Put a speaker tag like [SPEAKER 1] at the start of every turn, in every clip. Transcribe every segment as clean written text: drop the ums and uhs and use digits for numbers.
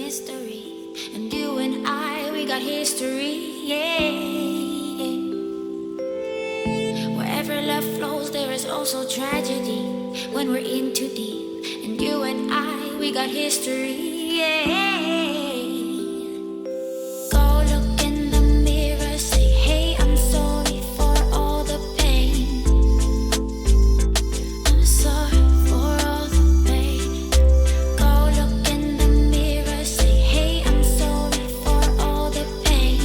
[SPEAKER 1] mystery. And you and I, we got history, yeah. Wherever love flows, there is also tragedy when we're in too deep. And you and I, we got history, yeah. Go look in the mirror, say, hey, I'm sorry for all the pain. I'm sorry for all the pain. Go look in the mirror, say, hey, I'm sorry for all the pain.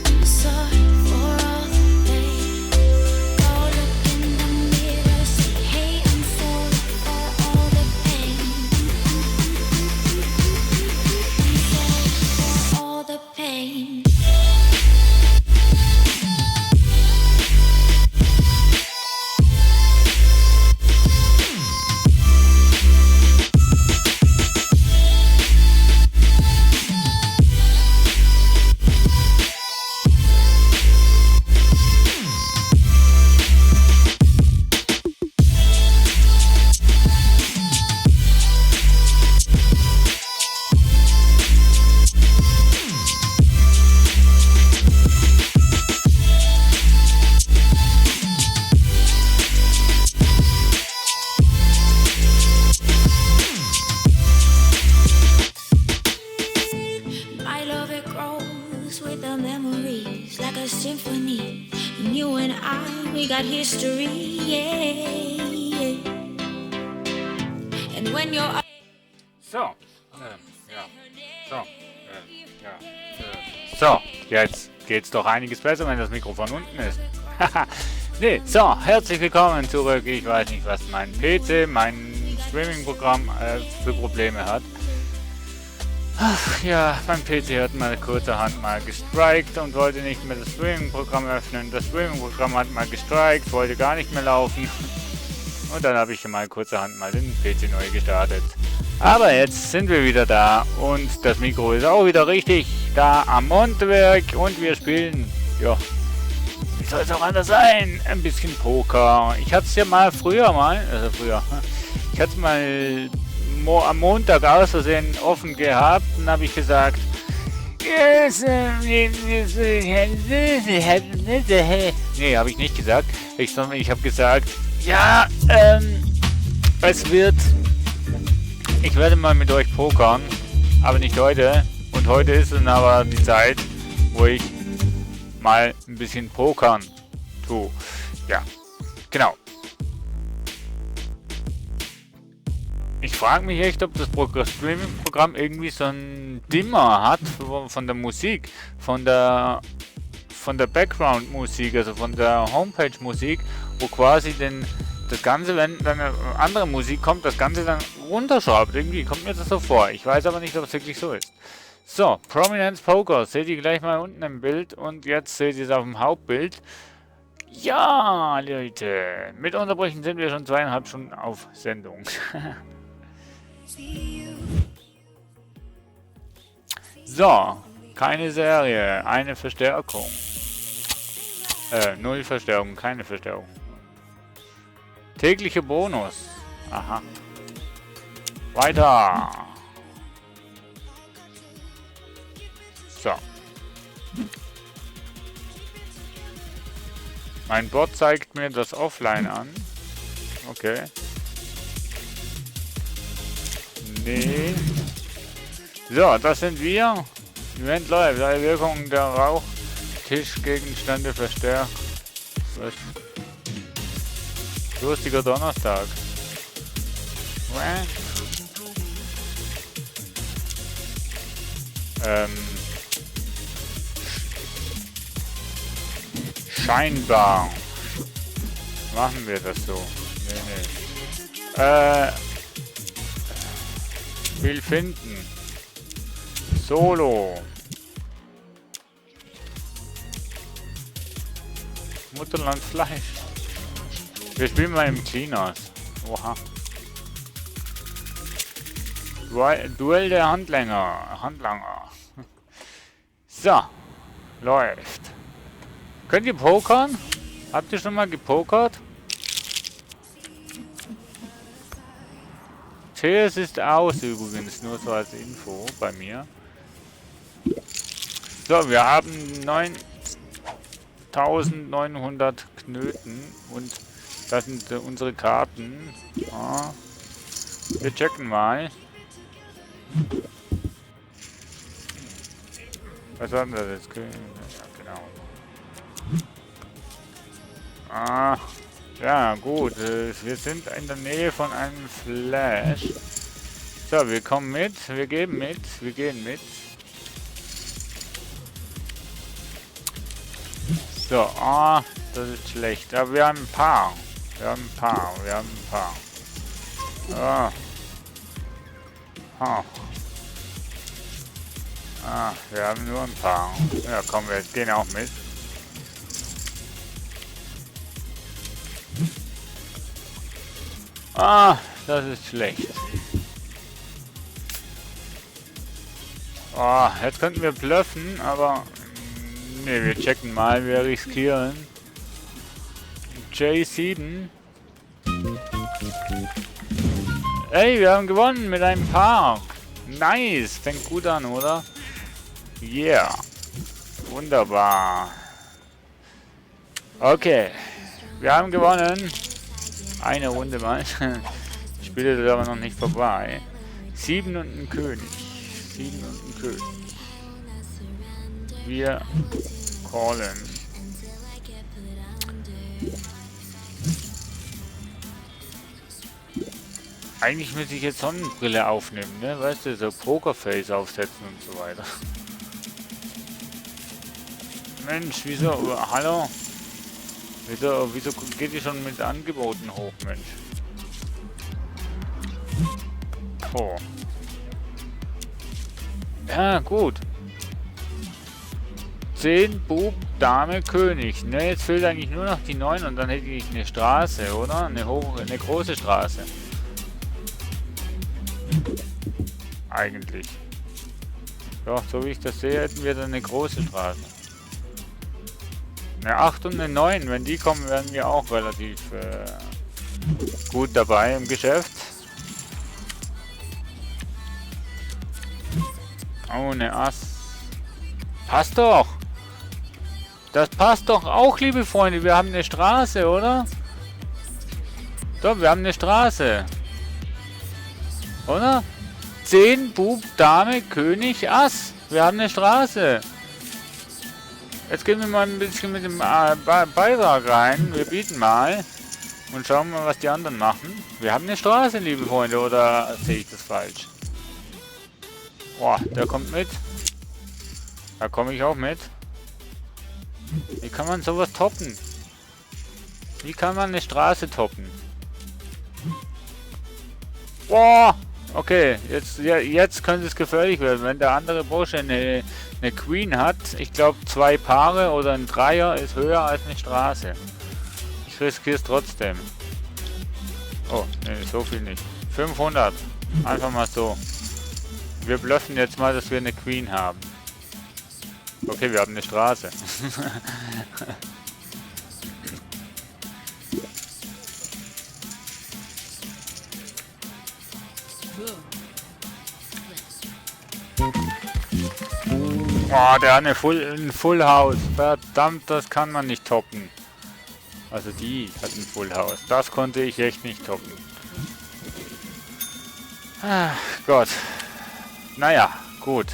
[SPEAKER 1] I'm sorry for all the pain. Go look in the mirror, say, hey, I'm sorry for all the pain. I'm sorry for all the pain. My love, it grows with the memories like a symphony. And you and I, we got history, yeah. And when you're
[SPEAKER 2] So, ja. So, jetzt geht's doch einiges besser, wenn das Mikrofon unten ist. Nee, so, herzlich willkommen zurück. Ich weiß nicht, was mein PC, mein Streaming-Programm für Probleme hat. Ach ja, mein PC hat mal kurzerhand mal gestrikt und wollte nicht mehr das Streaming-Programm öffnen. Das Streaming-Programm hat mal gestrikt, wollte gar nicht mehr laufen. Und dann habe ich mal kurzerhand mal den PC neu gestartet. Aber jetzt sind wir wieder da und das Mikro ist auch wieder richtig da am Mundwerk und wir spielen, ja, wie soll es auch anders sein, ein bisschen Poker. Ich hatte es ja mal früher, ich hatte es mal am Montag aus Versehen offen gehabt und habe ich gesagt, nee, habe ich nicht gesagt. Ich habe gesagt, ja, ich werde mal mit euch pokern, aber nicht heute. Und heute ist es aber die Zeit, wo ich mal ein bisschen pokern tue. Ja, genau. Ich frage mich echt, ob das Streaming-Programm irgendwie so ein Dimmer hat von der Musik, von der Background-Musik, also von der Homepage-Musik, wo quasi das Ganze, wenn dann eine andere Musik kommt, das Ganze dann runterschraubt. Irgendwie kommt mir das so vor. Ich weiß aber nicht, ob es wirklich so ist. So, Prominence Poker. Seht ihr gleich mal unten im Bild und jetzt seht ihr es auf dem Hauptbild. Ja, Leute. Mit Unterbrüchen sind wir schon 2,5 Stunden auf Sendung. So, keine Serie, eine Verstärkung. 0 Verstärkung, keine Verstärkung. Tägliche Bonus. Aha. Weiter. So. Mein Bot zeigt mir das Offline an. Okay. Nee. So, das sind wir. Event läuft. Alle Wirkungen der Rauchtischgegenstände verstärkt. Was? Lustiger Donnerstag. Scheinbar. Machen wir das so. Nee. Will finden. Solo. Mutterland Fleisch. Wir spielen mal im Chinas. Oha. Duell der Handlanger. So. Läuft. Könnt ihr pokern? Habt ihr schon mal gepokert? Matthäus ist aus übrigens, nur so als Info bei mir. So, wir haben 9900 Knöten und das sind unsere Karten. Ja. Wir checken mal. Was war denn das jetzt? Ja, genau. Ah, ja gut. Wir sind in der Nähe von einem Flash. So, wir kommen mit. Wir gehen mit. Wir gehen mit. So, das ist schlecht. Aber wir haben ein paar. Wir haben ein paar. Wir haben ein paar. Wir haben nur ein paar. Ja, komm, wir gehen auch mit. Das ist schlecht. Jetzt könnten wir bluffen, aber ne, wir checken mal, wir riskieren. J7. Ey, wir haben gewonnen mit einem Park. Nice, fängt gut an, oder? Yeah. Wunderbar. Okay. Wir haben gewonnen. Eine Runde mal. Das Spiel ist aber noch nicht vorbei. 7 und ein König. 7 und ein König. Wir callen. Eigentlich müsste ich jetzt Sonnenbrille aufnehmen, ne? Weißt du, so Pokerface aufsetzen und so weiter. Mensch, wieso? Hallo? Wieso geht die schon mit Angeboten hoch, Mensch? Oh. Ja, gut. 10, Bub, Dame, König. Ne, jetzt fehlt eigentlich nur noch die 9 und dann hätte ich eine Straße, oder? Eine große Straße. Eigentlich. Doch, so wie ich das sehe, hätten wir dann eine große Straße. Eine 8 und eine 9, wenn die kommen, werden wir auch relativ gut dabei im Geschäft. Oh, eine Ass. Passt doch! Das passt doch auch, liebe Freunde. Wir haben eine Straße, oder? Doch, wir haben eine Straße. Oder? 10, Bub, Dame, König, Ass. Wir haben eine Straße. Jetzt gehen wir mal ein bisschen mit dem Beitrag rein. Wir bieten mal. Und schauen mal, was die anderen machen. Wir haben eine Straße, liebe Freunde. Oder sehe ich das falsch? Boah, der kommt mit. Da komme ich auch mit. Wie kann man sowas toppen? Wie kann man eine Straße toppen? Boah! Okay, jetzt könnte es gefährlich werden, wenn der andere Bursche eine Queen hat. Ich glaube 2 Paare oder ein Dreier ist höher als eine Straße. Ich riskiere es trotzdem. Oh, nee, so viel nicht. 500. Einfach mal so. Wir bluffen jetzt mal, dass wir eine Queen haben. Okay, wir haben eine Straße. Oh, der hat ein Full House. Verdammt, das kann man nicht toppen. Also die hat ein Full House. Das konnte ich echt nicht toppen. Ach Gott. Naja, gut.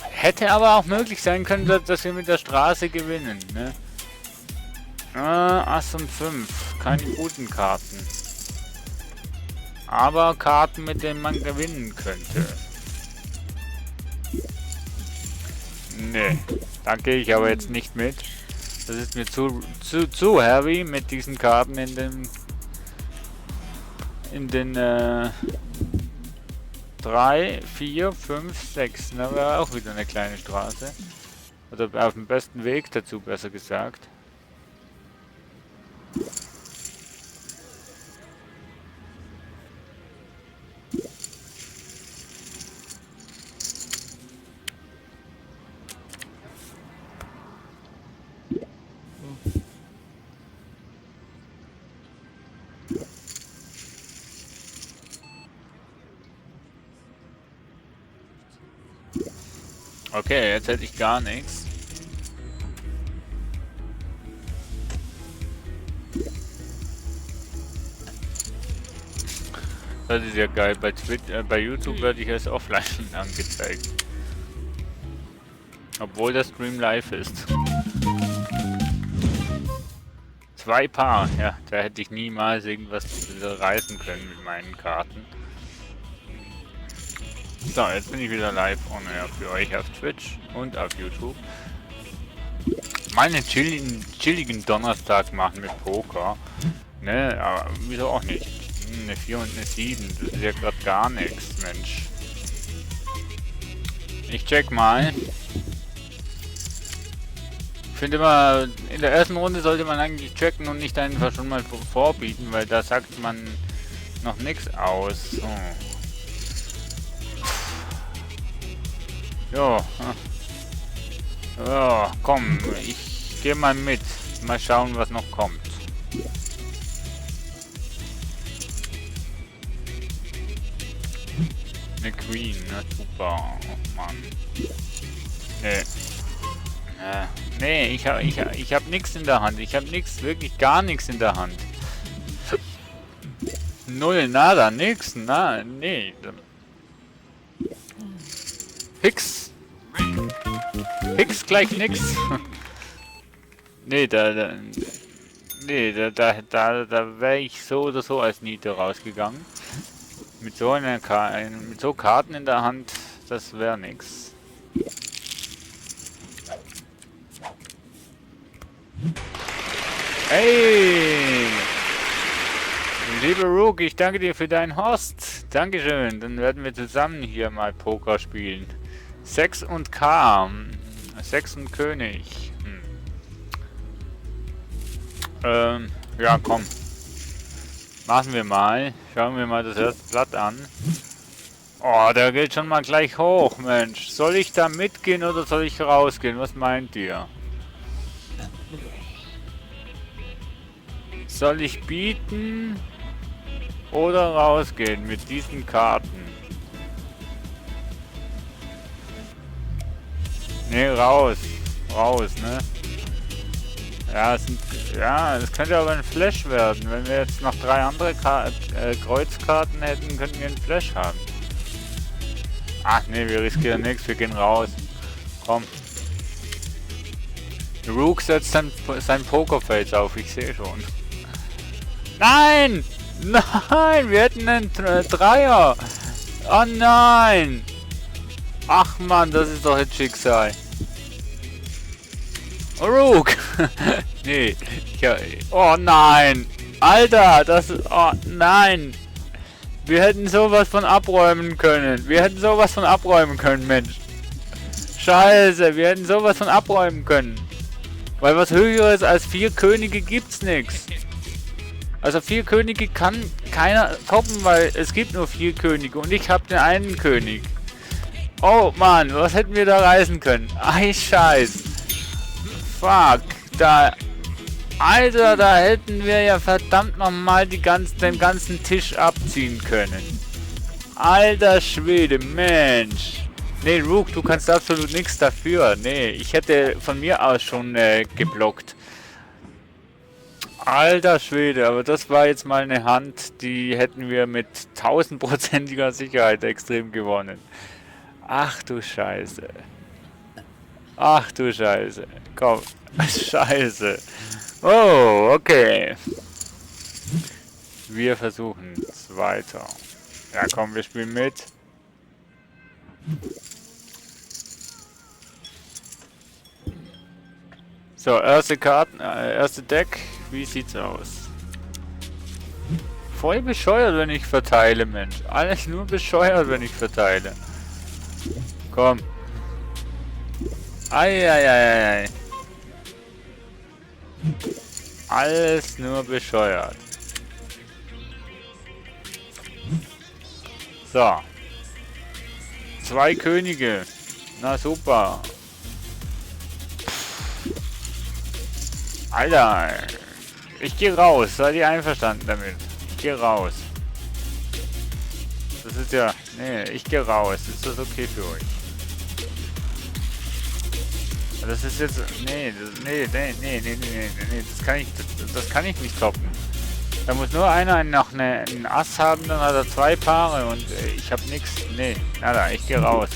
[SPEAKER 2] Hätte aber auch möglich sein können, dass wir mit der Straße gewinnen. Ne? Ass und 5. Keine guten Karten. Aber Karten, mit denen man gewinnen könnte. Nee, da gehe ich aber jetzt nicht mit. Das ist mir zu heavy mit diesen Karten in den 3, 4, 5, 6. Da wäre auch wieder eine kleine Straße. Oder auf dem besten Weg dazu, besser gesagt. Okay, jetzt hätte ich gar nichts. Das ist ja geil. Bei YouTube werde ich erst offline angezeigt. Obwohl der Stream live ist. 2 Paar. Ja, da hätte ich niemals irgendwas reißen können mit meinen Karten. So, jetzt bin ich wieder live on air für euch auf Twitch und auf YouTube. Mal einen chilligen Donnerstag machen mit Poker. Ne, aber wieso auch nicht? Eine 4 und eine 7, das ist ja gerade gar nichts, Mensch. Ich check mal. Ich finde immer, in der ersten Runde sollte man eigentlich checken und nicht einfach schon mal vorbieten, weil da sagt man noch nichts aus. So. Jo. Ja, komm, ich gehe mal mit. Mal schauen, was noch kommt. Eine Queen, na super. Oh Mann. Nee. Nee, ich hab nichts in der Hand. Ich hab nichts, wirklich gar nichts in der Hand. Null, nada, nix, nee. Hix. Hix gleich nix. Nee, da wäre ich so oder so als Niete rausgegangen. Mit so Karten in der Hand, das wäre nix. Hey! Lieber Rook, ich danke dir für deinen Host. Dankeschön. Dann werden wir zusammen hier mal Poker spielen. 6 und K. 6 und König. Ja, komm. Machen wir mal. Schauen wir mal das erste Blatt an. Oh, der geht schon mal gleich hoch, Mensch. Soll ich da mitgehen oder soll ich rausgehen? Was meint ihr? Soll ich bieten oder rausgehen mit diesen Karten? Ne, raus. Raus, ne? Ja, das könnte aber ein Flash werden. Wenn wir jetzt noch 3 andere Kreuzkarten hätten, könnten wir einen Flash haben. Ach ne, wir riskieren nichts, wir gehen raus. Komm. Rook setzt sein Pokerface auf, ich sehe schon. Nein! Nein! Wir hätten einen Dreier! Oh nein! Ach man, das ist doch jetzt Schicksal. Oh, Rook! Nee. Oh nein! Alter, das ist... Oh nein! Wir hätten sowas von abräumen können. Wir hätten sowas von abräumen können, Mensch. Scheiße, wir hätten sowas von abräumen können. Weil was Höheres als 4 Könige gibt's nix. Also 4 Könige kann keiner toppen, weil es gibt nur 4 Könige und ich habe den einen König. Oh Mann, was hätten wir da reißen können? Ei, Scheiß. Fuck, da... Alter, da hätten wir ja verdammt nochmal den ganzen Tisch abziehen können. Alter Schwede, Mensch. Nee, Rook, du kannst absolut nichts dafür. Nee, ich hätte von mir aus schon geblockt. Alter Schwede, aber das war jetzt mal eine Hand, die hätten wir mit 1000%iger Sicherheit extrem gewonnen. Ach du Scheiße. Ach du Scheiße. Komm. Scheiße. Oh, okay. Wir versuchen es weiter. Ja komm, wir spielen mit. So, erste Karten, erste Deck. Wie sieht's aus? Voll bescheuert, wenn ich verteile, Mensch. Alles nur bescheuert, wenn ich verteile. Komm. Eieieiei. Alles nur bescheuert. So. 2 Könige. Na super. Alter. Ich gehe raus. Seid ihr einverstanden damit? Ich gehe raus. Das ist ja... Nee, ich gehe raus. Ist das okay für euch? Das ist jetzt... Nee, das kann ich nicht toppen. Da muss nur einer noch einen Ass haben, dann hat er 2 Paare und ich habe nichts. Nee, nada, ich gehe raus.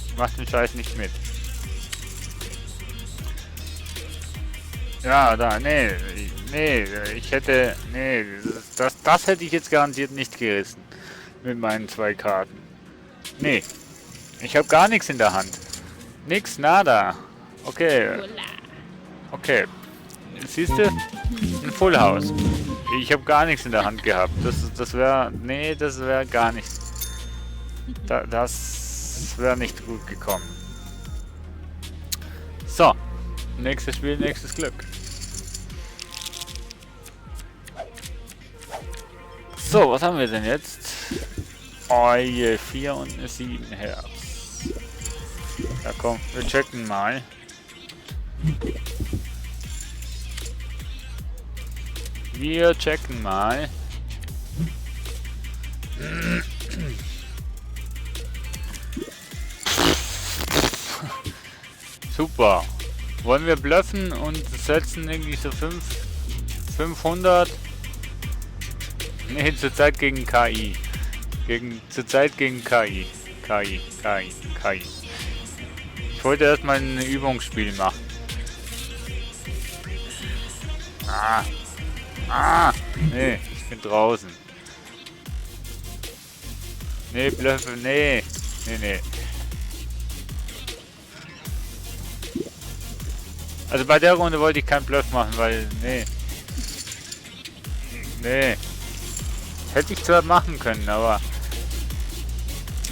[SPEAKER 2] Ich mach den Scheiß nicht mit. Ja, ich hätte... Nee, das hätte ich jetzt garantiert nicht gerissen. Mit meinen 2 Karten. Nee, ich habe gar nichts in der Hand. Nix, nada. Okay. Okay. Siehst du? Ein Full House. Ich habe gar nichts in der Hand gehabt. Das wäre... Nee, das wäre gar nicht... Das wäre nicht gut gekommen. So. Nächstes Spiel, nächstes Glück. So, was haben wir denn jetzt? Oh, je, 4 und eine 7 Herz. Ja komm, wir checken mal. Wir checken mal. Super. Wollen wir bluffen und setzen irgendwie so 500? Nee, zurzeit gegen KI. Zurzeit gegen KI. KI. Ich wollte erstmal ein Übungsspiel machen. Nee, ich bin draußen. Nee, bluffe, nee. Also bei der Runde wollte ich keinen Bluff machen, weil, nee. Hätte ich zwar machen können, aber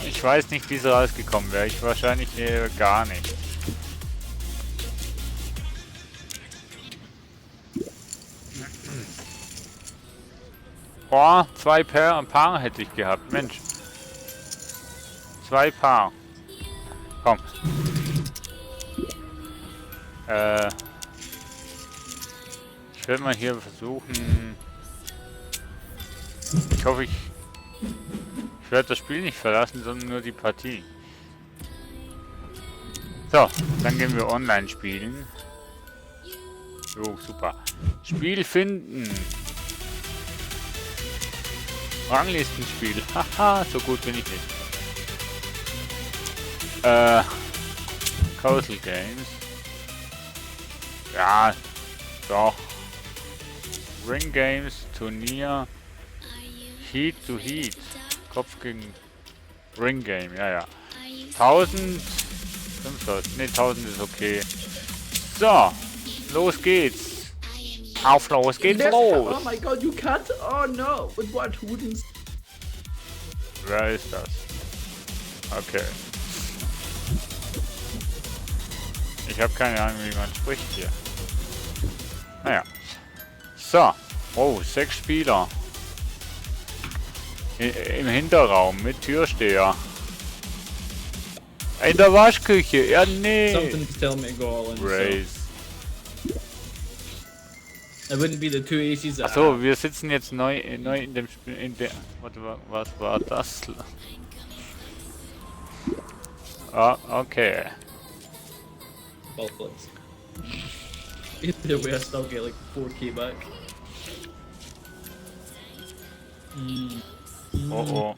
[SPEAKER 2] ich weiß nicht, wie es rausgekommen wäre. Ich wahrscheinlich gar nicht. Oh, 2 Paar hätte ich gehabt. Mensch. 2 Paar. Komm. Ich werde mal hier versuchen. Ich hoffe, ich werde das Spiel nicht verlassen, sondern nur die Partie. So, dann gehen wir online spielen. Jo, super. Spiel finden. Ranglistenspiel. Haha, so gut bin ich nicht. Coastal Games. Ja, doch. Ring Games, Turnier. Heat to Heat. Kopf gegen Ring Game, ja. 1000. 500. Ne, 1000 ist okay. So, los geht's. Auf los geht's los.
[SPEAKER 3] Oh my god, you can't. Oh no. With what Hudens?
[SPEAKER 2] Wer ist das? Okay. Ich habe keine Ahnung, wie man spricht hier. Naja. So. Oh, 6 Spieler. Im Hinterraum mit Türsteher. In der Waschküche. Ja, nee.
[SPEAKER 3] Something's telling me go all in.
[SPEAKER 2] Race.
[SPEAKER 3] It wouldn't be the 2 aces.
[SPEAKER 2] Achso, wir sitzen jetzt neu in dem Spiel. Warte, was war das? Ah, okay.
[SPEAKER 3] Well, please. Either way, I still get like 4k back.
[SPEAKER 2] Oh.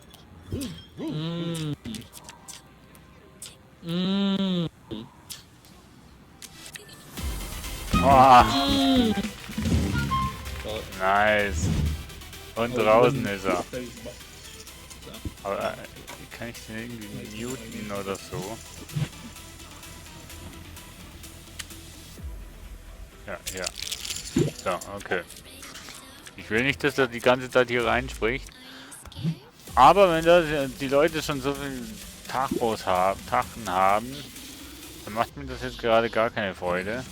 [SPEAKER 2] Oh. Nice. Und draußen ist er. Aber kann ich den irgendwie muten oder so? Ja. So, okay. Ich will nicht, dass er die ganze Zeit hier reinspricht. Aber wenn das, die Leute schon so viel Tachen haben, dann macht mir das jetzt gerade gar keine Freude.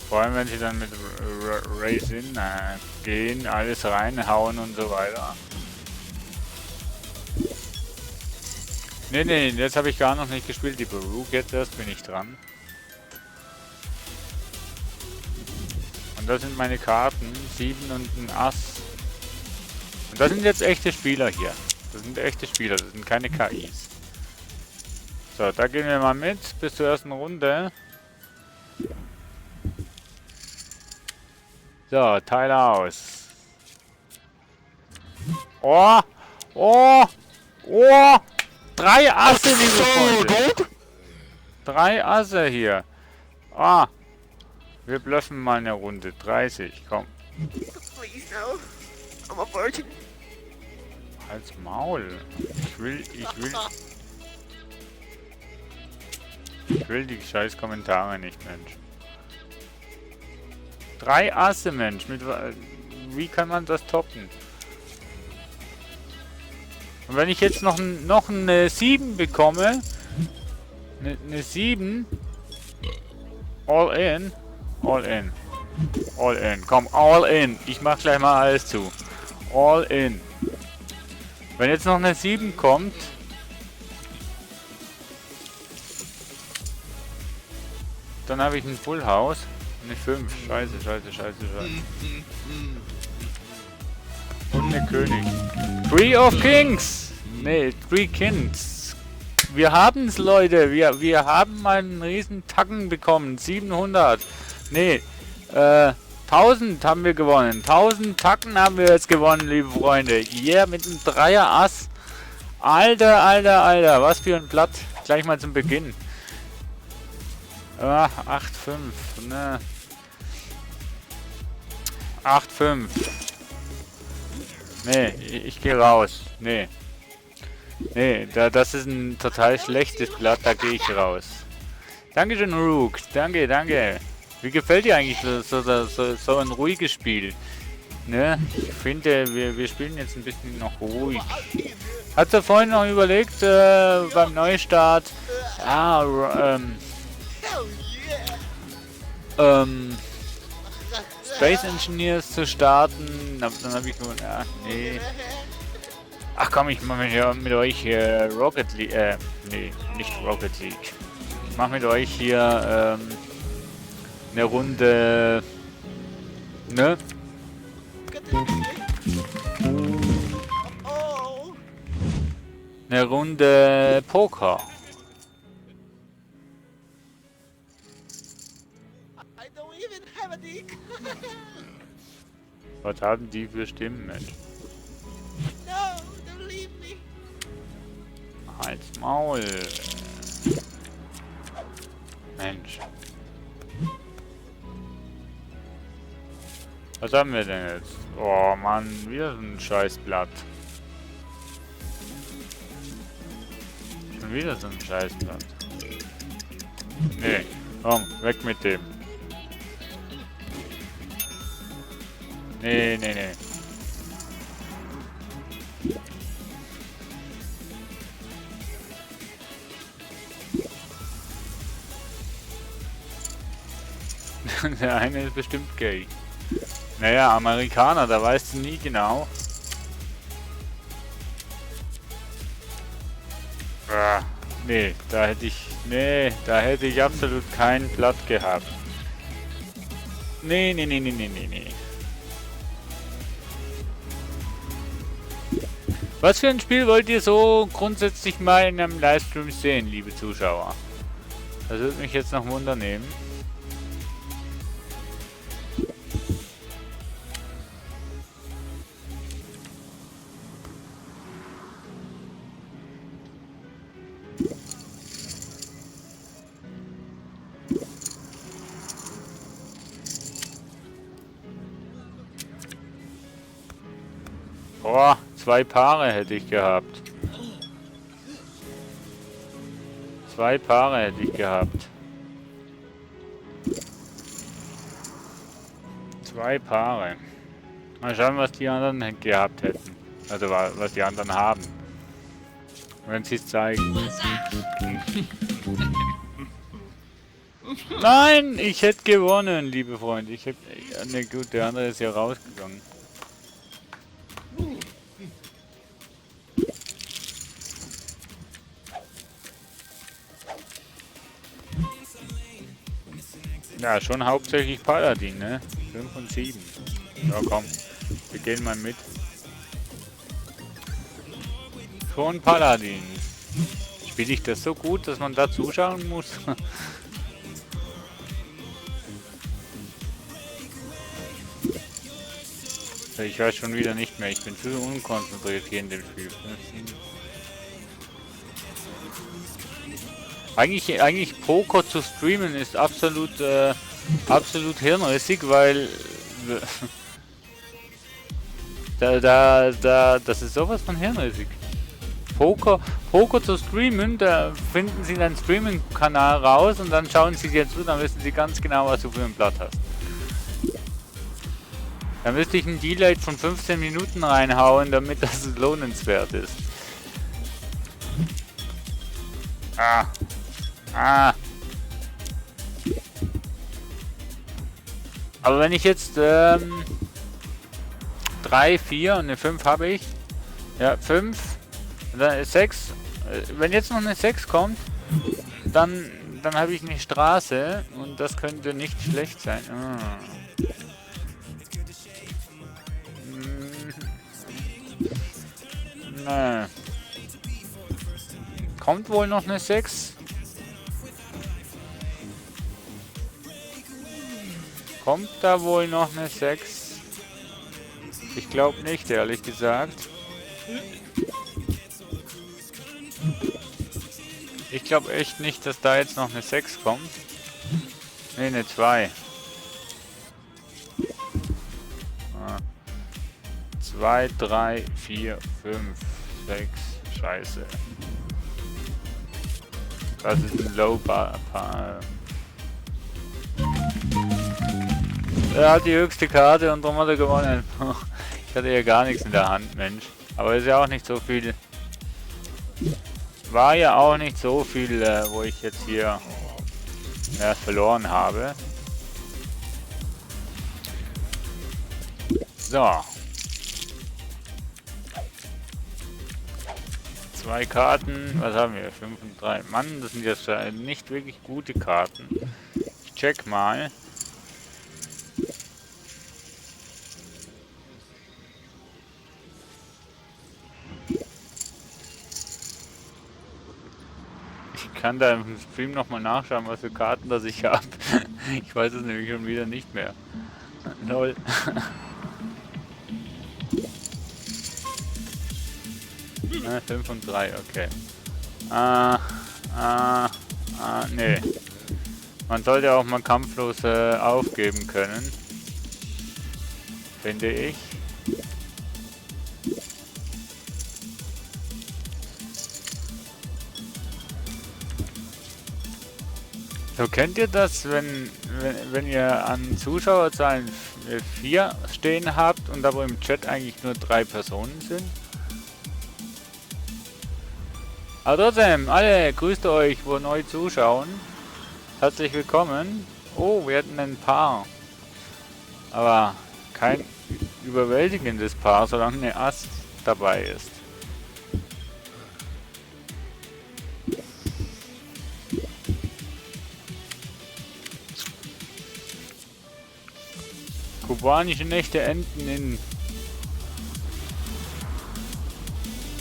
[SPEAKER 2] Vor allem, wenn sie dann mit Racing gehen, alles reinhauen und so weiter. Nee, jetzt habe ich gar noch nicht gespielt, die Baruch. Jetzt erst bin ich dran. Und das sind meine Karten, 7 und ein Ass. Und das sind jetzt echte Spieler hier. Das sind echte Spieler, das sind keine KIs. So, da gehen wir mal mit bis zur ersten Runde. So, Teile aus. Oh! Oh! Oh! 3 Asse, liebe Freunde. 3 Asse hier. Ah! Wir bluffen mal eine Runde. 30, komm.
[SPEAKER 4] Please no. I'm a virgin.
[SPEAKER 2] Halt's Maul. Ich will die scheiß Kommentare nicht, Mensch. 3 Asse, Mensch. Wie kann man das toppen? Und wenn ich jetzt noch eine 7 bekomme, eine 7, all in, komm, all in. Ich mach gleich mal alles zu. All in. Wenn jetzt noch eine 7 kommt, dann habe ich ein Full House. Eine 5. Scheiße. Und eine König. 3 of Kings. Ne, 3 Kings. Wir haben's, Leute. Wir haben mal einen riesen Tacken bekommen. 700. Ne, 1000 haben wir gewonnen. 1000 Tacken haben wir jetzt gewonnen, liebe Freunde. Yeah, mit einem 3er Ass. Alter. Was für ein Blatt. Gleich mal zum Beginn. 8,5. Ne. 8,5. Nee, ich gehe raus. Nee, das ist ein total schlechtes Blatt, da gehe ich raus. Dankeschön, Rook. Danke. Wie gefällt dir eigentlich so ein ruhiges Spiel? Ne? Ich finde, wir spielen jetzt ein bisschen noch ruhig. Hat er vorhin noch überlegt, beim Neustart, Space Engineers zu starten. Dann habe ich nur, ja, nee. Ach komm, ich mache mit euch Rocket League, nee, nicht Rocket League. Ich mache mit euch hier eine Runde, ne? Eine Runde Poker. Was haben die für Stimmen, Mensch?
[SPEAKER 4] No, don't leave me.
[SPEAKER 2] Halt's Maul. Mensch. Was haben wir denn jetzt? Oh Mann, wieder so ein Scheißblatt. Schon wieder so ein Scheißblatt. Nee, komm, weg mit dem. Nee. Der eine ist bestimmt gay. Naja, Amerikaner, da weißt du nie genau. Nee, da hätte ich absolut kein Blatt gehabt. Nee. Was für ein Spiel wollt ihr so grundsätzlich mal in einem Livestream sehen, liebe Zuschauer? Das würde mich jetzt noch wundern nehmen. Boah, 2 Paare hätte ich gehabt. 2 Paare hätte ich gehabt. 2 Paare. Mal schauen, was die anderen gehabt hätten. Also was die anderen haben. Wenn sie es zeigen. Nein, ich hätte gewonnen, liebe Freunde. Ich hätte. Ne, gut, der andere ist ja rausgegangen. Ja, schon hauptsächlich Paladin, ne? 5 und 7. Ja, komm. Wir gehen mal mit. Schon Paladin. Spiele ich das so gut, dass man da zuschauen muss? Ich weiß schon wieder nicht mehr. Ich bin zu unkonzentriert hier in dem Spiel. Eigentlich Poker zu streamen ist absolut hirnrissig, weil das ist sowas von hirnrissig. Poker zu streamen, da finden Sie deinen Streaming-Kanal raus und dann schauen Sie dir zu, dann wissen Sie ganz genau, was du für ein Blatt hast. Da müsste ich ein Delay von 15 Minuten reinhauen, damit das lohnenswert ist. Aber wenn ich jetzt 3, 4 und eine 5 habe ich. Ja, 5. Und dann ist 6. Wenn jetzt noch eine 6 kommt, dann habe ich eine Straße und das könnte nicht schlecht sein. Nee. Kommt wohl noch eine 6? Kommt da wohl noch eine 6? Ich glaube nicht, ehrlich gesagt. Ich glaube echt nicht, dass da jetzt noch eine 6 kommt. Ne, eine 2. 2, 3, 4, 5, 6. Scheiße. Das ist ein Low Bar. Er hat die höchste Karte und darum hat er gewonnen. Ich hatte ja gar nichts in der Hand, Mensch. Aber ist ja auch nicht so viel. War ja auch nicht so viel, wo ich jetzt hier verloren habe. So. 2 Karten. Was haben wir? 5 und 3. Mann, das sind jetzt nicht wirklich gute Karten. Ich check mal. Ich kann da im Stream nochmal nachschauen, was für Karten das ich habe. Ich weiß es nämlich schon wieder nicht mehr. Lol. 5 und 3, okay. Nee. Man sollte auch mal kampflos aufgeben können. Finde ich. So, kennt ihr das, wenn ihr an Zuschauerzahlen 4 stehen habt und aber im Chat eigentlich nur 3 Personen sind? Aber trotzdem, alle grüßt euch, wo neu zuschauen. Herzlich willkommen. Oh, wir hatten ein Paar. Aber kein überwältigendes Paar, solange eine Ass dabei ist. Kubanische Nächte enden in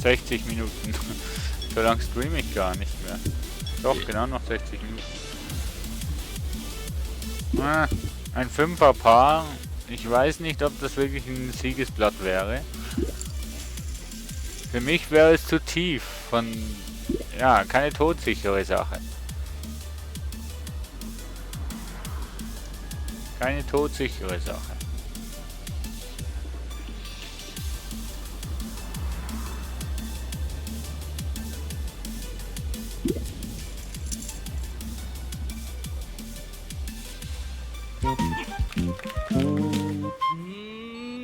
[SPEAKER 2] 60 Minuten. So lange streame ich gar nicht mehr. Doch, genau noch 60 Minuten. Ein 5er Paar. Ich weiß nicht, ob das wirklich ein Siegesblatt wäre. Für mich wäre es zu tief. Ja, keine todsichere Sache. Keine todsichere Sache.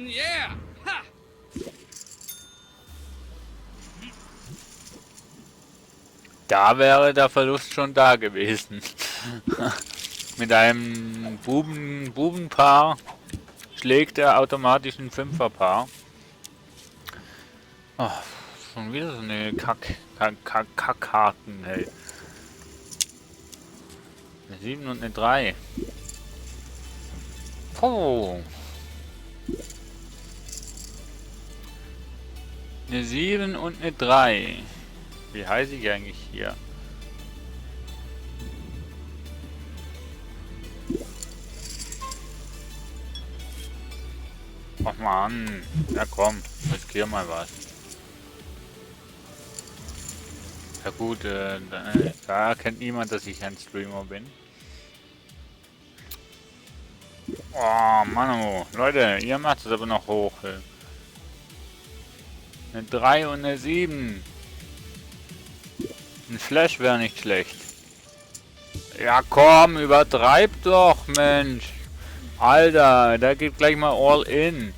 [SPEAKER 3] Yeah! Ha!
[SPEAKER 2] Da wäre der Verlust schon da gewesen. Mit einem Bubenpaar schlägt er automatisch ein 5er Paar. Oh, schon wieder so eine Kackkarten, hey. Eine 7 und eine 3. Oh. Eine 7 und eine 3. Wie heiße ich eigentlich hier? Ach man. Ja komm, riskier mal was. Ja gut, da erkennt niemand, dass ich ein Streamer bin. Oh Mann, oh. Leute, ihr macht es aber noch hoch. Eine 3 und eine 7. Ein Flash wäre nicht schlecht. Ja komm, übertreib doch, Mensch. Alter, da geht gleich mal all in.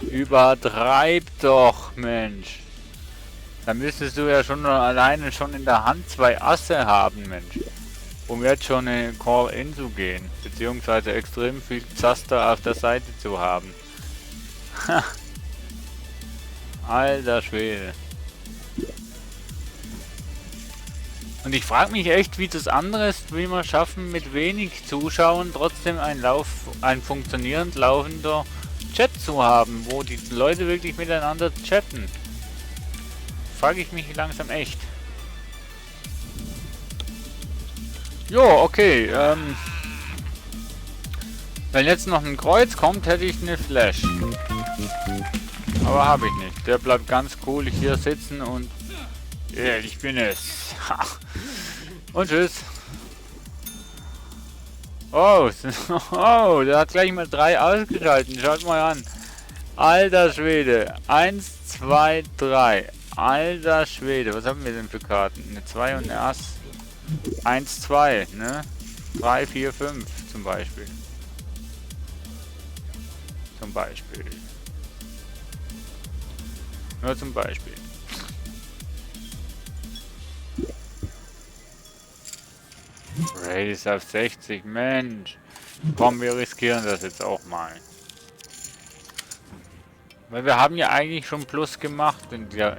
[SPEAKER 2] Übertreib doch, Mensch. Da müsstest du ja schon alleine schon in der Hand 2 Asse haben, Mensch. Um jetzt schon eine Call-In zu gehen. Beziehungsweise extrem viel Zaster auf der Seite zu haben. Alter Schwede. Und ich frage mich echt, wie das andere Streamer schaffen, mit wenig Zuschauern trotzdem ein funktionierend laufender Chat zu haben, wo die Leute wirklich miteinander chatten. Frage ich mich langsam echt. Jo, okay, wenn jetzt noch ein Kreuz kommt, hätte ich eine Flash. Aber habe ich nicht. Der bleibt ganz cool hier sitzen und ich bin es. Und tschüss. Oh, oh, der hat gleich mal 3 ausgeschalten. Schaut mal an. Alter Schwede. 1, 2, 3. Alter Schwede. Was haben wir denn für Karten? Eine 2 und eine Ass. 1, 2, ne? 3, 4, 5 zum Beispiel. Zum Beispiel. Nur zum Beispiel. Race auf 60, Mensch. Komm, wir riskieren das jetzt auch mal. Weil wir haben ja eigentlich schon Plus gemacht in der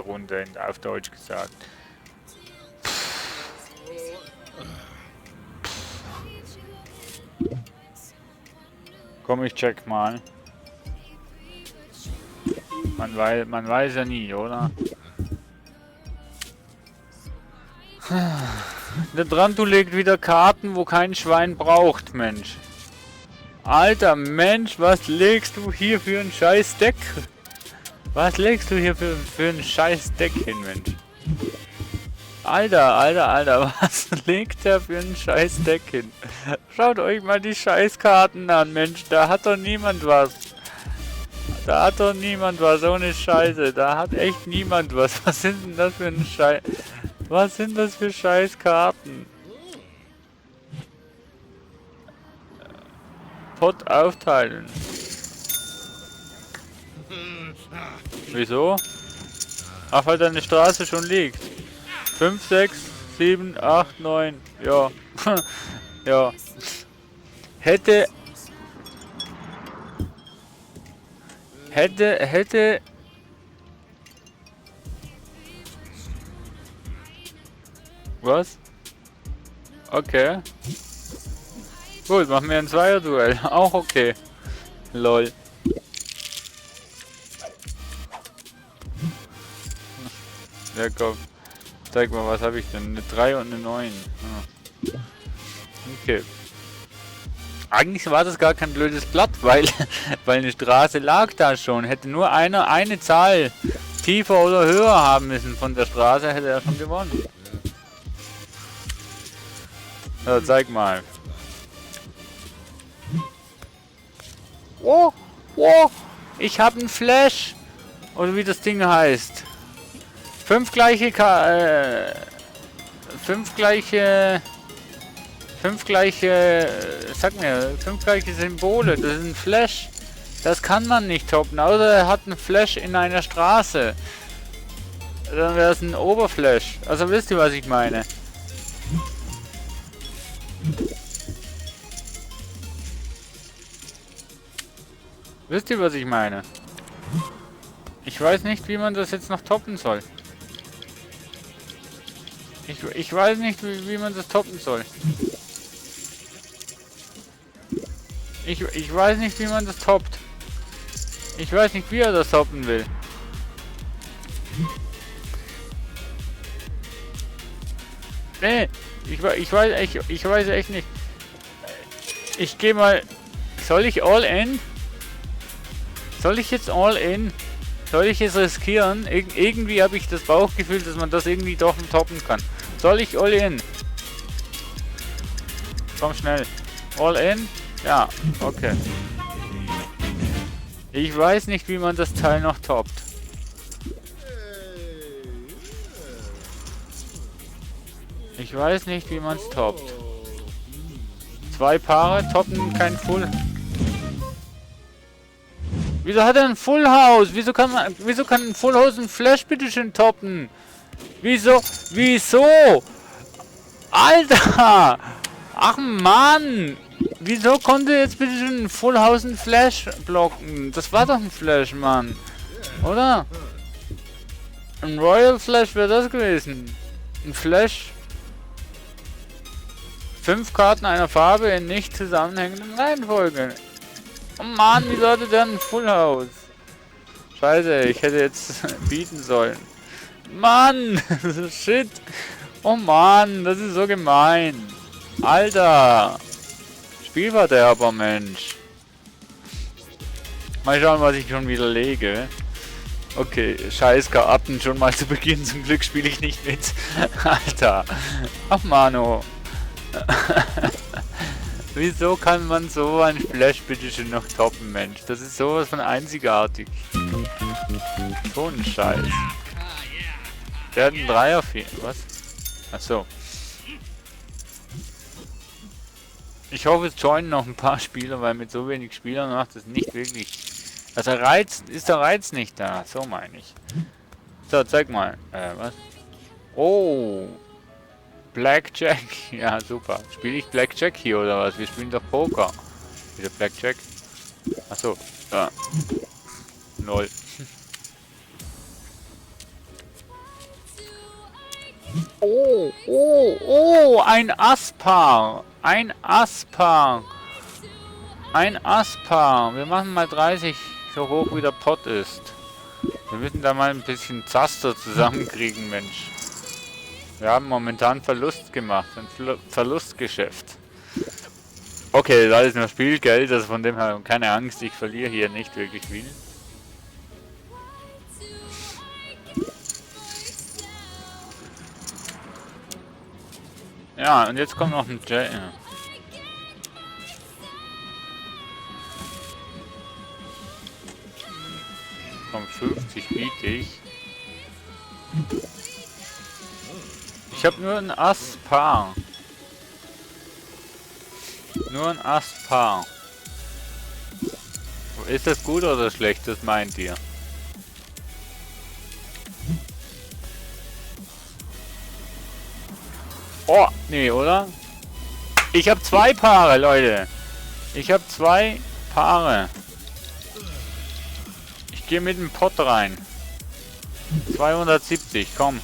[SPEAKER 2] Runde, auf Deutsch gesagt. Komm, ich check mal. Man weiß ja nie, oder? Der Drantu legt wieder Karten, wo kein Schwein braucht, Mensch. Alter Mensch, was legst du hier für ein scheiß Deck? Was legst du hier für ein scheiß Deck hin, Mensch? Alter, was legt der für ein scheiß Deck hin? Schaut euch mal die scheiß Karten an, Mensch, da hat doch niemand was. Da hat doch niemand was, ohne Scheiße, da hat echt niemand was. Was sind denn das für ein Scheiß? Was sind das für scheiß Karten? Pot aufteilen. Wieso? Ach, weil deine Straße schon liegt. 5, 6, 7, 8, 9. Ja. Ja. Hätte. Was? Okay. Gut, machen wir ein Zweierduell. Auch okay. Lol. Ja, komm. Zeig mal, was habe ich denn? Eine 3 und eine 9. Ah. Okay. Eigentlich war das gar kein blödes Blatt, weil eine Straße lag da schon. Hätte nur eine Zahl tiefer oder höher haben müssen von der Straße, hätte er schon gewonnen. Ja, zeig mal. Oh, oh, ich habe einen Flash. Oder wie das Ding heißt. 5 gleiche Symbole. Das ist ein Flash. Das kann man nicht toppen, außer er hat einen Flash in einer Straße. Dann wäre es ein Oberflash. Also wisst ihr, was ich meine? Wisst ihr, was ich meine? Ich weiß nicht, wie man das jetzt noch toppen soll. Ich weiß nicht, wie man das toppen soll. Ich weiß nicht, wie man das toppt. Ich weiß nicht, wie er das toppen will. Nee, ich weiß echt nicht. Ich gehe mal Soll ich all in? Soll ich jetzt all in? Soll ich es riskieren? Irgendwie habe ich das Bauchgefühl, dass man das irgendwie doch toppen kann. Soll ich all in? Komm schnell. All in? Ja, okay. Ich weiß nicht, wie man das Teil noch toppt. Ich weiß nicht, wie man es toppt. 2 Paare toppen kein Full. Wieso hat er ein Full House? Wieso kann ein Full House ein Flash bitteschön toppen? Wieso? Alter! Ach Mann! Wieso konnte jetzt bitteschön ein Full House ein Flash blocken? Das war doch ein Flash, Mann. Oder? Ein Royal Flash wäre das gewesen. Ein Flash. 5 Karten einer Farbe in nicht zusammenhängenden Reihenfolge. Oh Mann, wieso hatte der ein Full House? Scheiße, ich hätte jetzt bieten sollen. Mann! Shit! Oh Mann, das ist so gemein. Alter! Spielverderber, Mensch. Mal schauen, was ich schon wieder lege. Okay, scheiß Karten schon mal zu Beginn. Zum Glück spiele ich nicht mit. Alter. Ach, Mano. Wieso kann man so ein Flash bitte schön noch toppen, Mensch? Das ist sowas von einzigartig. So ein Scheiß. Der hat einen 3er 4. Was? Achso. Ich hoffe, es joinen noch ein paar Spieler, weil mit so wenig Spielern macht es nicht wirklich. Also ist der Reiz nicht da. So meine ich. So, zeig mal. Was? Oh. Blackjack. Ja, super. Spiele ich Blackjack hier oder was? Wir spielen doch Poker. Wieder Blackjack. Achso. Ja. 0. Oh, ein Asspaar. Ein Asspaar. Ein Asspaar. Wir machen mal 30, so hoch wie der Pot ist. Wir müssen da mal ein bisschen Zaster zusammenkriegen, Mensch. Wir haben momentan Verlust gemacht. Ein Verlustgeschäft. Okay, da ist noch Spielgeld, also von dem her keine Angst, ich verliere hier nicht wirklich viel. Ja, und jetzt kommt noch ein J. Komm, 50 biete ich. Ich habe nur ein Ass-Paar. Nur ein Ass-Paar. Ist das gut oder schlecht? Das meint ihr? Oh, nee, oder? Ich habe 2 Paare, Leute. Ich habe 2 Paare. Ich gehe mit dem Pot rein. 270, komm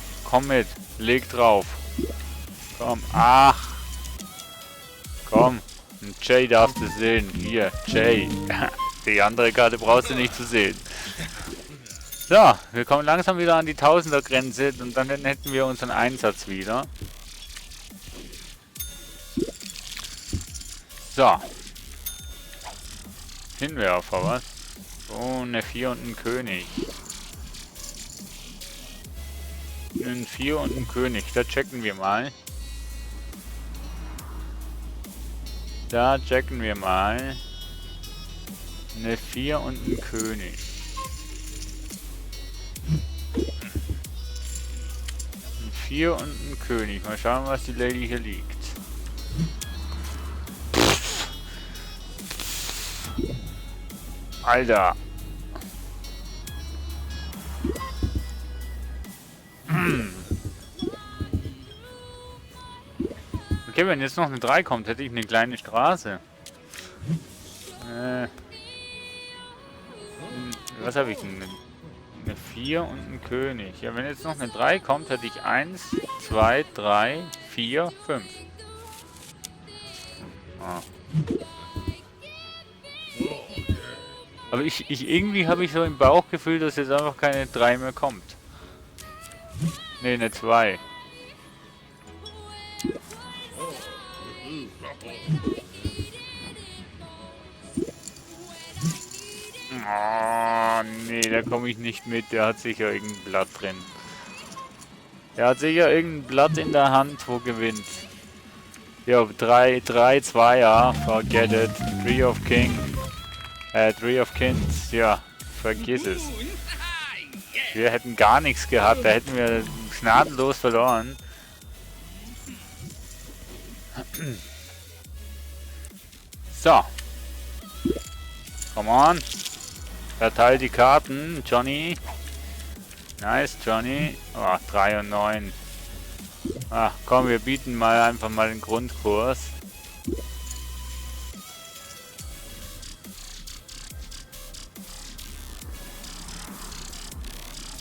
[SPEAKER 2] mit. Leg drauf. Komm, ach. Komm, ein Jay darfst du sehen. Hier, Jay. Die andere Karte brauchst du nicht zu sehen. So, wir kommen langsam wieder an die 1000er Grenze und dann hätten wir unseren Einsatz wieder. So. Hinwerfer, was? Oh, eine 4 und ein König. Ein 4 und ein König. Da checken wir mal. Da checken wir mal. Eine 4 und ein König. Ein 4 und ein König. Mal schauen, was die Lady hier liegt. Alter. Okay, wenn jetzt noch eine 3 kommt, hätte ich eine kleine Straße. Was habe ich denn? Eine 4 und ein König. Ja, wenn jetzt noch eine 3 kommt, hätte ich 1, 2, 3, 4, 5. Ah. Aber irgendwie habe ich so im Bauchgefühl, dass jetzt einfach keine 3 mehr kommt. Ne, eine 2. Oh, nee, da komme ich nicht mit. Der hat sicher irgendein Blatt drin. Der hat sicher irgendein Blatt in der Hand, wo gewinnt. Ja, 3-2, ja. Forget it. Three of Kings. Ja, vergiss es. Wir hätten gar nichts gehabt. Da hätten wir gnadenlos verloren. So. Come on. Verteil die Karten, Johnny. Nice, Johnny. Oh, 3 und 9. Ach komm, wir bieten mal einfach mal den Grundkurs.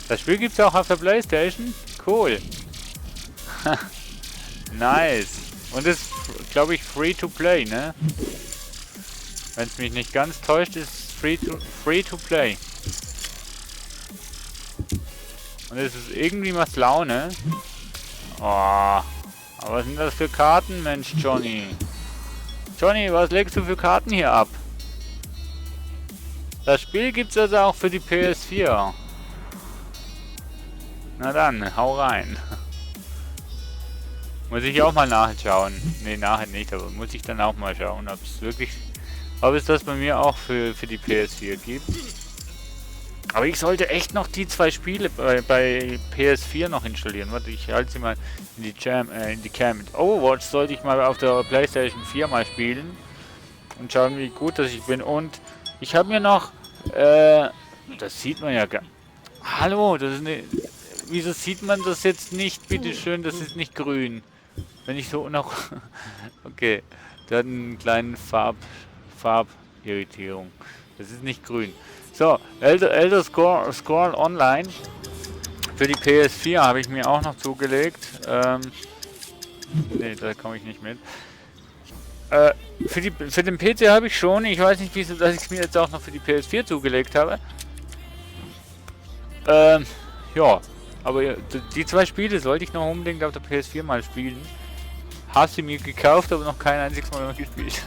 [SPEAKER 2] Das Spiel gibt es auch auf der PlayStation. Cool. Nice. Und ist, glaube ich, free to play, ne? Wenn es mich nicht ganz täuscht, ist es free to play. Und es ist irgendwie was Laune. Oh, aber was sind das für Karten, Mensch, Johnny? Johnny, was legst du für Karten hier ab? Das Spiel gibt es also auch für die PS4. Na dann, hau rein. Muss ich auch mal nachschauen. Ne, nachher nicht, aber muss ich dann auch mal schauen, ob es das bei mir auch für die PS4 gibt. Aber ich sollte echt noch die 2 Spiele bei PS4 noch installieren. Warte, ich halte sie mal in die Cam. Mit Overwatch sollte ich mal auf der PlayStation 4 mal spielen. Und schauen, wie gut dass ich bin. Und ich habe mir noch, das sieht man ja gar. Hallo, das ist eine. Wieso sieht man das jetzt nicht? Bitte schön, das ist nicht grün. Wenn ich so noch. Okay, der hat einen kleinen Farbirritierung. Das ist nicht grün. So, Elder Scrolls Online für die PS4 habe ich mir auch noch zugelegt. Ne, da komme ich nicht mit. Für den PC habe ich schon. Ich weiß nicht, wieso, dass ich es mir jetzt auch noch für die PS4 zugelegt habe. Ja, aber die 2 Spiele sollte ich noch unbedingt auf der PS4 mal spielen. Habe sie mir gekauft, aber noch kein einziges Mal noch gespielt.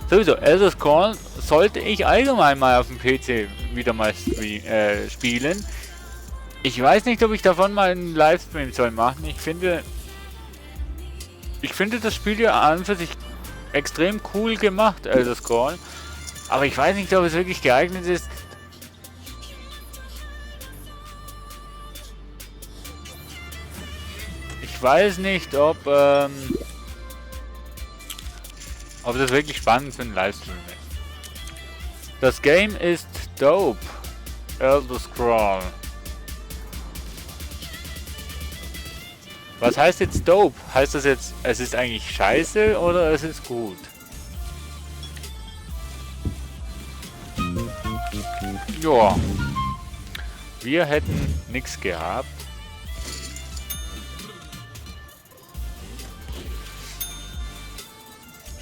[SPEAKER 2] Sowieso, Elder Scrolls sollte ich allgemein mal auf dem PC wieder mal spielen. Ich weiß nicht, ob ich davon mal einen Livestream soll machen. Ich finde das Spiel ja an und für sich extrem cool gemacht, Elder Scrolls. Aber ich weiß nicht, ob es wirklich geeignet ist. Ich weiß nicht, ob das wirklich spannend für einen Livestream ist. Das Game ist dope. Elder Scroll. Was heißt jetzt dope? Heißt das jetzt, es ist eigentlich scheiße oder es ist gut? Ja. Wir hätten nichts gehabt.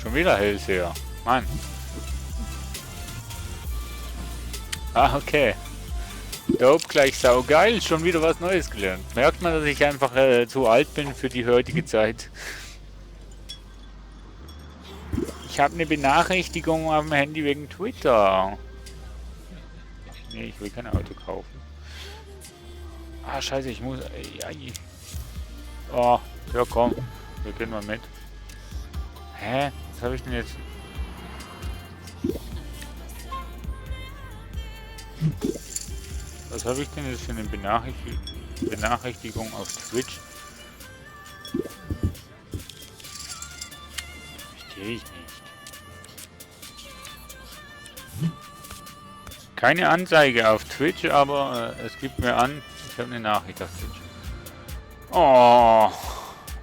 [SPEAKER 2] Schon wieder Hellseher. Mann. Ah, okay. Dope gleich saugeil. Schon wieder was Neues gelernt. Merkt man, dass ich einfach zu alt bin für die heutige Zeit. Ich habe eine Benachrichtigung auf dem Handy wegen Twitter. Nee, ich will kein Auto kaufen. Ah, scheiße, ich muss... Oh, ja komm. Wir gehen mal mit. Hä? Was habe ich denn jetzt? Was habe ich denn jetzt für eine Benachrichtigung auf Twitch? Verstehe ich nicht. Keine Anzeige auf Twitch, aber es gibt mir an, ich habe eine Nachricht auf Twitch. Oh,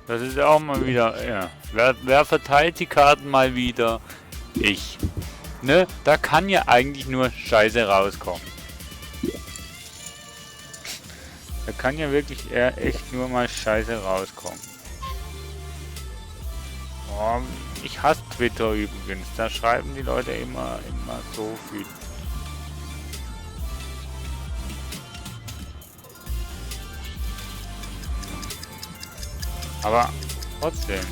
[SPEAKER 2] das ist auch mal wieder, ja. Wer verteilt die Karten mal wieder? Ich. Ne? Da kann ja eigentlich nur Scheiße rauskommen. Da kann ja wirklich echt nur mal Scheiße rauskommen. Oh, ich hasse Twitter übrigens. Da schreiben die Leute immer so viel. Aber trotzdem.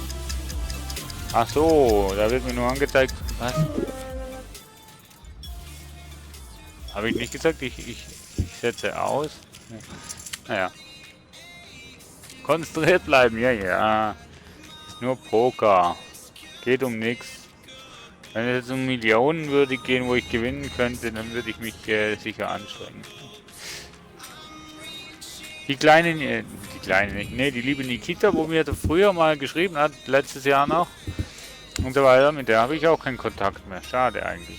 [SPEAKER 2] Ach so, da wird mir nur angezeigt. Was? Habe ich nicht gesagt, ich setze aus? Naja. Konzentriert bleiben, ja, ja. Ist nur Poker. Geht um nichts. Wenn es jetzt um Millionen würde gehen, wo ich gewinnen könnte, dann würde ich mich sicher anstrengen. Die liebe Nikita, wo mir früher mal geschrieben hat, letztes Jahr noch und so weiter, mit der habe ich auch keinen Kontakt mehr. Schade eigentlich.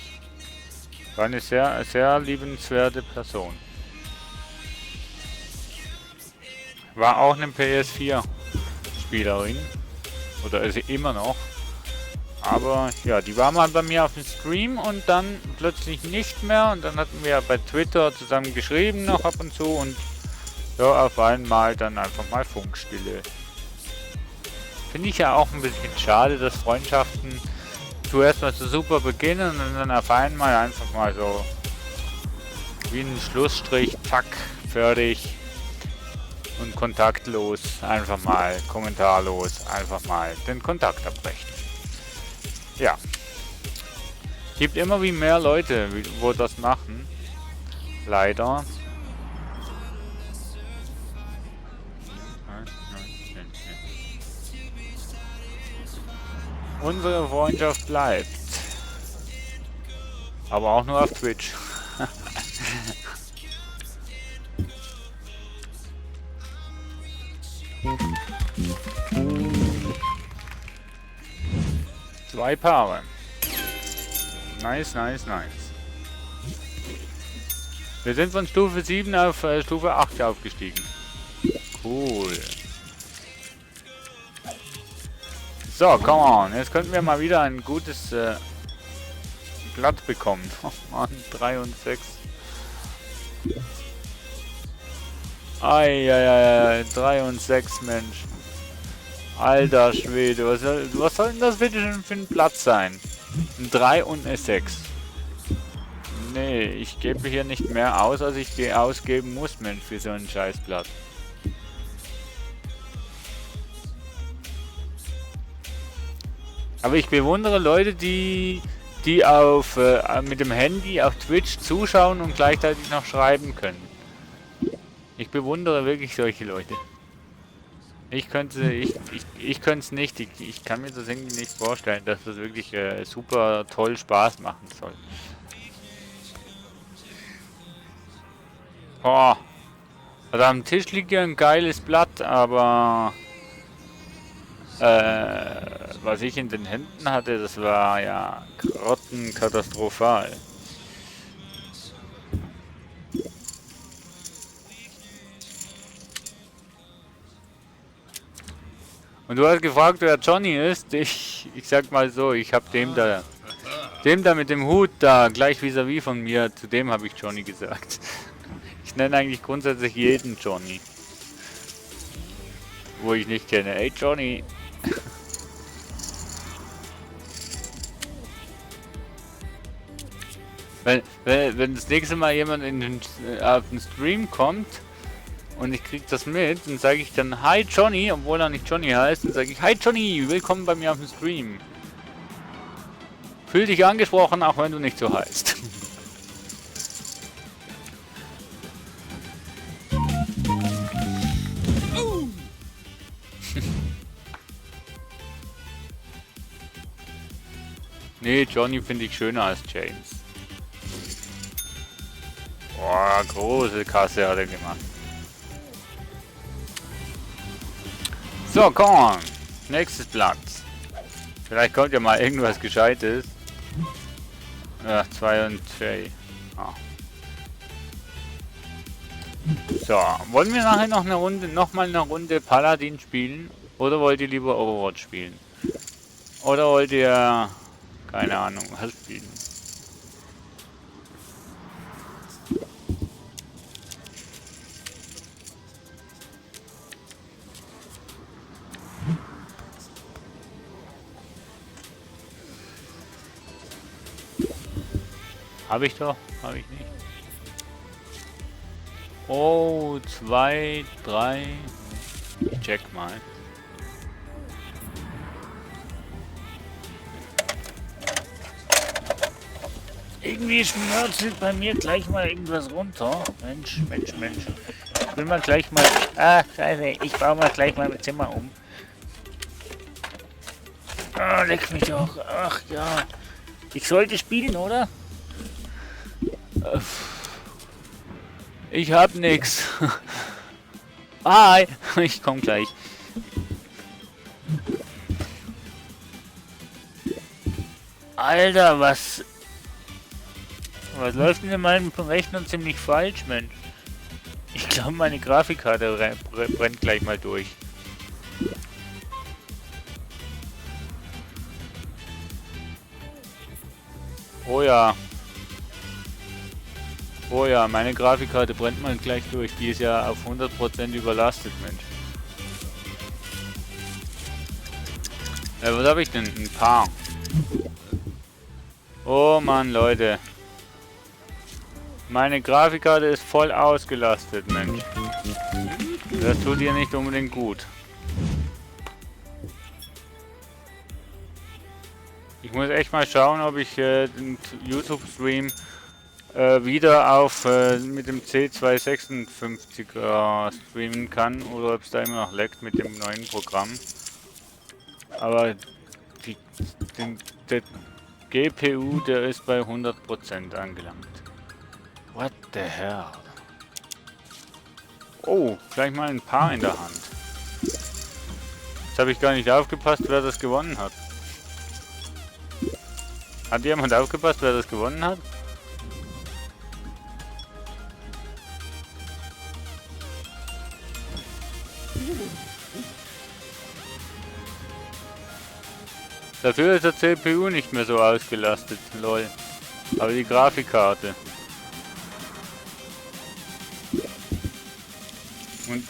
[SPEAKER 2] War eine sehr, sehr liebenswerte Person. War auch eine PS4-Spielerin. Oder ist sie immer noch. Aber ja, die war mal bei mir auf dem Stream und dann plötzlich nicht mehr. Und dann hatten wir bei Twitter zusammen geschrieben noch ab und zu. Und ja, auf einmal dann einfach mal Funkstille. Finde ich ja auch ein bisschen schade, dass Freundschaften zuerst mal so super beginnen und dann auf einmal einfach mal so wie ein Schlussstrich, zack, fertig und kontaktlos, einfach mal kommentarlos, einfach mal den Kontakt abbrechen. Ja. Gibt immer wie mehr Leute, wo das machen. Leider. Unsere Freundschaft bleibt. Aber auch nur auf Twitch. Zwei Paare. Nice, nice, nice. Wir sind von Stufe 7 auf Stufe 8 aufgestiegen. Cool. So, come on. Jetzt könnten wir mal wieder ein gutes Blatt bekommen. Oh Mann, 3 und 6. Eieiei, 3 und 6, Mensch. Alter Schwede, was soll denn das bitte schon für ein Platz sein? Ein 3 und eine 6. Nee, ich gebe hier nicht mehr aus, als ich ausgeben muss, Mensch, für so ein Scheißblatt. Aber ich bewundere Leute, die auf mit dem Handy auf Twitch zuschauen und gleichzeitig noch schreiben können. Ich bewundere wirklich solche Leute. Ich könnte es nicht. Ich kann mir das irgendwie nicht vorstellen, dass das wirklich super toll Spaß machen soll. Oh, also am Tisch liegt ja ein geiles Blatt, aber was ich in den Händen hatte, das war ja grottenkatastrophal. Und du hast gefragt, wer Johnny ist. Ich sag mal so, ich habe dem da mit dem Hut da gleich vis-à-vis von mir, zu dem habe ich Johnny gesagt. Ich nenne eigentlich grundsätzlich jeden Johnny. Wo ich nicht kenne. Hey Johnny. Wenn das nächste Mal jemand auf den Stream kommt und ich krieg das mit, dann sage ich dann Hi Johnny, obwohl er nicht Johnny heißt, dann sage ich Hi Johnny, willkommen bei mir auf dem Stream. Fühl dich angesprochen, auch wenn du nicht so heißt. Nee, Johnny finde ich schöner als James. Boah, große Kasse hat er gemacht. So, komm on. Nächstes Blatt. Vielleicht kommt ja mal irgendwas Gescheites. Ja, 2 und 2. Ah. So, wollen wir nachher noch mal eine Runde Paladin spielen? Oder wollt ihr lieber Overwatch spielen? Oder wollt ihr, keine Ahnung, was spielen? Habe ich doch, habe ich nicht. Oh, 2, 3. Ich check mal. Irgendwie schmerzelt bei mir gleich mal irgendwas runter. Mensch, Mensch, Mensch. Ich will mal gleich mal... Ah, scheiße. Ich baue mal gleich mal mein Zimmer um. Ah, leck mich doch. Ach ja. Ich sollte spielen, oder? Ich hab nix. Hi. Ich komm gleich. Alter, was läuft denn in meinem Rechner ziemlich falsch, Mensch? Ich glaube, meine Grafikkarte brennt gleich mal durch. Oh ja. Oh ja, meine Grafikkarte brennt mal gleich durch. Die ist ja auf 100% überlastet, Mensch. Was habe ich denn? Ein paar. Oh Mann, Leute. Meine Grafikkarte ist voll ausgelastet, Mensch. Das tut ihr nicht unbedingt gut. Ich muss echt mal schauen, ob ich den YouTube-Stream wieder auf mit dem C256er streamen kann oder ob es da immer noch leckt mit dem neuen Programm. Aber der GPU, der ist bei 100% angelangt. What the hell? Oh, gleich mal ein Paar in der Hand. Jetzt habe ich gar nicht aufgepasst, wer das gewonnen hat. Hat jemand aufgepasst, wer das gewonnen hat? Dafür ist der CPU nicht mehr so ausgelastet, lol. Aber die Grafikkarte. Und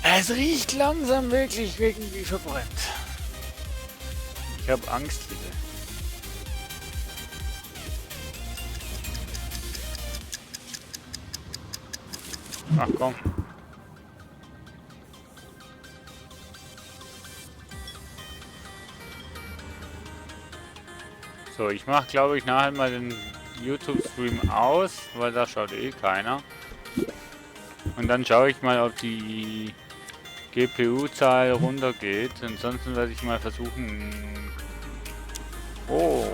[SPEAKER 2] es riecht langsam wirklich irgendwie verbrennt. Ich habe Angst wieder. Ach komm. So, ich mache glaube ich nachher mal den YouTube-Stream aus, weil da schaut eh keiner. Und dann schaue ich mal, ob die GPU-Zahl runtergeht. Ansonsten werde ich mal versuchen... Oh.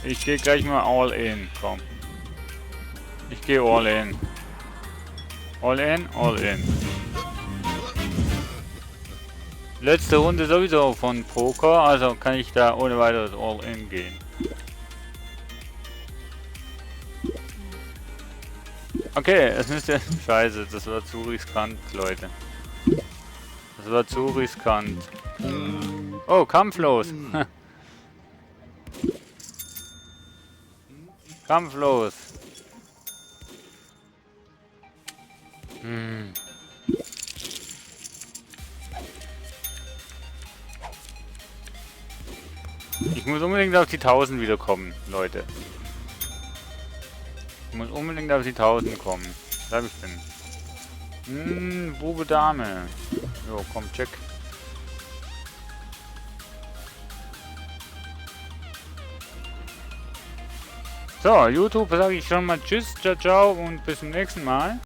[SPEAKER 2] Ich gehe gleich mal all in. Komm. Ich gehe all in. All in, all in. Letzte Runde sowieso von Poker, also kann ich da ohne weiteres all in gehen. Okay, es müsste... Scheiße, das war zu riskant, Leute. Das war zu riskant. Oh, kampflos. Kampflos. Ich muss unbedingt auf die 1000 wiederkommen, Leute. Ich muss unbedingt auf die 1000 kommen. Was hab ich denn? Bube Dame. Jo, komm, check. So, YouTube sage ich schon mal tschüss, ciao, ciao und bis zum nächsten Mal.